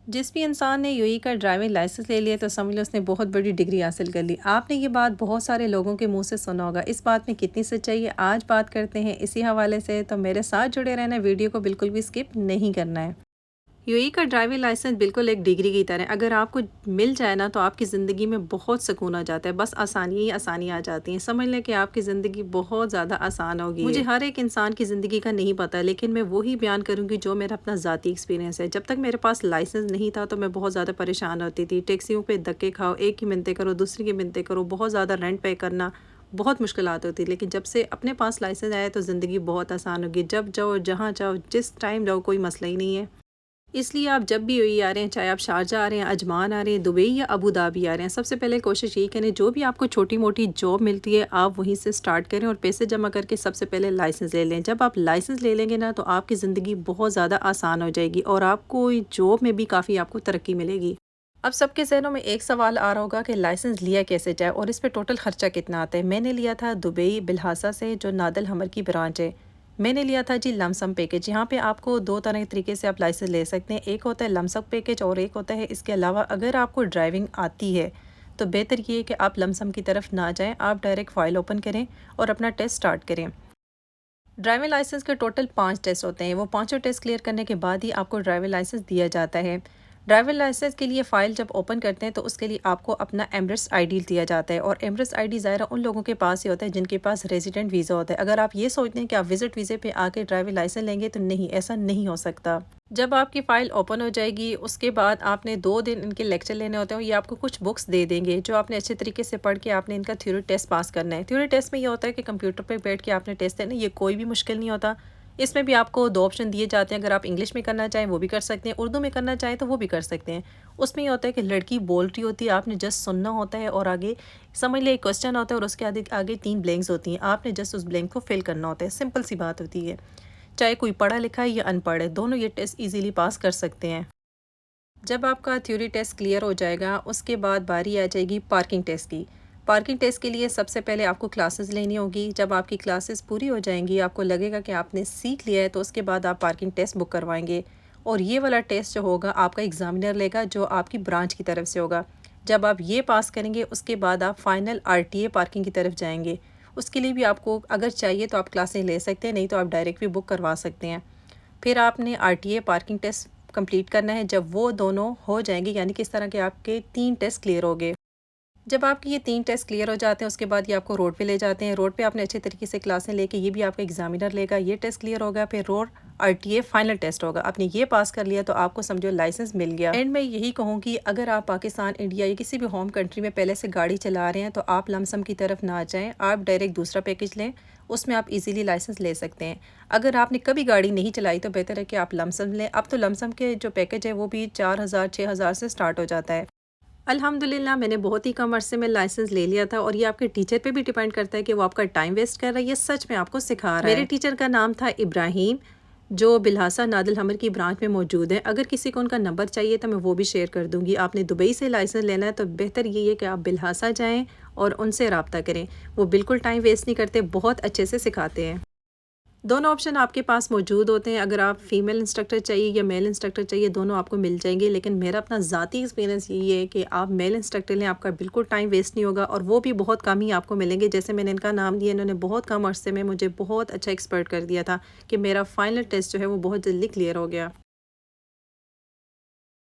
जिस भी इंसान ने यूएई का ड्राइविंग लाइसेंस ले लिया तो समझ लो उसने बहुत बड़ी डिग्री हासिल कर ली। आपने ये बात बहुत सारे लोगों के मुंह से सुना होगा। इस बात में कितनी सच्चाई है आज बात करते हैं इसी हवाले से, तो मेरे साथ जुड़े रहना, वीडियो को बिल्कुल भी स्किप नहीं करना है। यूएई का ड्राइविंग लाइसेंस बिल्कुल एक डिग्री की तरह है। अगर आपको मिल जाए ना तो आपकी ज़िंदगी में बहुत सुकून आ जाता है। बस आसानी ही आसानी आ जाती हैं। समझ लें कि आपकी ज़िंदगी बहुत ज़्यादा आसान होगी। मुझे हर एक इंसान की ज़िंदगी का नहीं पता, लेकिन मैं वही बयान करूँगी जो मेरा अपना ज़ाती एक्सपीरियंस है। जब तक मेरे पास लाइसेंस नहीं था तो मैं बहुत ज़्यादा परेशान होती थी। टैक्सियों पर धक्के खाओ, एक की मिन्नतें करो, दूसरी की मिन्नतें करो, बहुत ज़्यादा रेंट पे करना, बहुत मुश्किलात होती। लेकिन जब से अपने पास लाइसेंस आया तो ज़िंदगी बहुत आसान होगी। जब जाओ, जहाँ जाओ, जिस टाइम जाओ, कोई मसला ही नहीं है। इसलिए आप जब भी यूएई आ रहे हैं, चाहे आप शारजा आ रहे हैं, अजमान आ रहे हैं, दुबई या अबू धाबी आ रहे हैं, सबसे पहले कोशिश यही करें जो भी आपको छोटी मोटी जॉब मिलती है आप वहीं से स्टार्ट करें और पैसे जमा करके सबसे पहले लाइसेंस ले लें। जब आप लाइसेंस ले लेंगे ना तो आपकी ज़िंदगी बहुत ज़्यादा आसान हो जाएगी और आपको जॉब में भी काफ़ी आपको तरक्की मिलेगी। अब सबके ज़हनों में एक सवाल आ रहा होगा कि लाइसेंस लिया कैसे जाए और इस पे टोटल खर्चा कितना आता है। मैंने लिया था दुबई बिलहासा से, जो नादल हमर की ब्रांच है। मैंने लिया था जी लमसम पैकेज। यहाँ पे आपको दो तरह के तरीके से आप लाइसेंस ले सकते हैं। एक होता है लमसम पैकेज और एक होता है इसके अलावा अगर आपको ड्राइविंग आती है तो बेहतर ये है कि आप लमसम की तरफ ना जाएं, आप डायरेक्ट फ़ाइल ओपन करें और अपना टेस्ट स्टार्ट करें। ड्राइविंग लाइसेंस के टोटल 5 टेस्ट होते हैं। वो पाँचों टेस्ट क्लियर करने के बाद ही आपको ड्राइविंग लाइसेंस दिया जाता है। ड्राइविंग लाइसेंस के लिए फ़ाइल जब ओपन करते हैं तो उसके लिए आपको अपना एमरेट्स आईडी दिया जाता है और एमरेट्स आईडी ज़ाहिर उन लोगों के पास ही होता है जिनके पास रेजिडेंट वीज़ा होता है। अगर आप ये सोचते हैं कि आप विजिट वीज़े पे आके ड्राइविंग लाइसेंस लेंगे तो नहीं, ऐसा नहीं हो सकता। जब आपकी फ़ाइल ओपन हो जाएगी उसके बाद आपने 2 दिन इनके लेक्चर लेने होते हैं। ये आपको कुछ बुक्स दे देंगे जो आपने अच्छे तरीके से पढ़ के आपने इनका थ्योरी टेस्ट पास करना है। थ्योरी टेस्ट में ये होता है कि कंप्यूटर पे बैठ के आपने टेस्ट देना है। ये कोई भी मुश्किल नहीं होता। इसमें भी आपको 2 ऑप्शन दिए जाते हैं। अगर आप इंग्लिश में करना चाहें वो भी कर सकते हैं, उर्दू में करना चाहें तो वो भी कर सकते हैं। उसमें ये होता है कि लड़की बोल रही होती है, आपने जस्ट सुनना होता है और आगे समझ ले एक क्वेश्चन होता है और उसके आगे आगे 3 ब्लैंक्स होती हैं। आपने जस्ट उस ब्लैंक को फिल करना होता है। सिंपल सी बात होती है। चाहे कोई पढ़ा लिखा है या अनपढ़ है, दोनों ये टेस्ट ईज़िली पास कर सकते हैं। जब आपका थ्योरी टेस्ट क्लियर हो जाएगा उसके बाद बारी आ जाएगी पार्किंग टेस्ट की। पार्किंग टेस्ट के लिए सबसे पहले आपको क्लासेस लेनी होगी। जब आपकी क्लासेस पूरी हो जाएंगी, आपको लगेगा कि आपने सीख लिया है, तो उसके बाद आप पार्किंग टेस्ट बुक करवाएंगे और ये वाला टेस्ट जो होगा आपका एग्ज़ामिनर लेगा जो आपकी ब्रांच की तरफ से होगा। जब आप ये पास करेंगे उसके बाद आप फाइनल आरटीए पार्किंग की तरफ जाएंगे। उसके लिए भी आपको अगर चाहिए तो आप क्लासें ले सकते हैं, नहीं तो आप डायरेक्ट भी बुक करवा सकते हैं। फिर आपने आरटीए पार्किंग टेस्ट कंप्लीट करना है। जब वो दोनों हो जाएंगे यानी कि इस तरह के आपके 3 टेस्ट क्लियर हो गए। जब आपके ये 3 टेस्ट क्लियर हो जाते हैं उसके बाद ये आपको रोड पे ले जाते हैं। रोड पे आपने अच्छे तरीके से क्लासें लेके, ये भी आपका एग्जामिनर लेगा। ये टेस्ट क्लियर होगा, फिर रोड आरटीए फाइनल टेस्ट होगा। आपने ये पास कर लिया तो आपको समझो लाइसेंस मिल गया। एंड मैं यही कहूँगी अगर आप पाकिस्तान, इंडिया या किसी भी होम कंट्री में पहले से गाड़ी चला रहे हैं तो आप लमसम की तरफ ना जाएँ, आप डायरेक्ट दूसरा पैकेज लें। उसमें आप इजीली लाइसेंस ले सकते हैं। अगर आपने कभी गाड़ी नहीं चलाई तो बेहतर है कि आप लमसम लें। अब तो लमसम के जो पैकेज है वो भी 4000 6000 से स्टार्ट हो जाता है। अल्हम्दुलिल्लाह मैंने बहुत ही कम अरसे में लाइसेंस ले लिया था और ये आपके टीचर पे भी डिपेंड करता है कि वो आपका टाइम वेस्ट कर रहा है, ये सच में आपको सिखा रहा है। मेरे टीचर का नाम था इब्राहिम, जो बिलहासा नादल हमर की ब्रांच में मौजूद है। अगर किसी को उनका नंबर चाहिए तो मैं वो भी शेयर कर दूँगी। आपने दुबई से लाइसेंस लेना है तो बेहतर यही है कि आप बिलहासा जाएँ और उनसे रब्ता करें। वो बिल्कुल टाइम वेस्ट नहीं करते, बहुत अच्छे से सिखाते हैं। दोनों ऑप्शन आपके पास मौजूद होते हैं। अगर आप फीमेल इंस्ट्रक्टर चाहिए या मेल इंस्ट्रक्टर चाहिए, दोनों आपको मिल जाएंगे। लेकिन मेरा अपना ज़ाती एक्सपीरियंस यही है कि आप मेल इंस्ट्रक्टर लें, आपका बिल्कुल टाइम वेस्ट नहीं होगा और वो भी बहुत कम ही आपको मिलेंगे। जैसे मैंने इनका नाम लिया, इन्होंने बहुत कम अरसे में मुझे बहुत अच्छा एक्सपर्ट कर दिया था कि मेरा फाइनल टेस्ट जो है वो बहुत जल्दी क्लियर हो गया।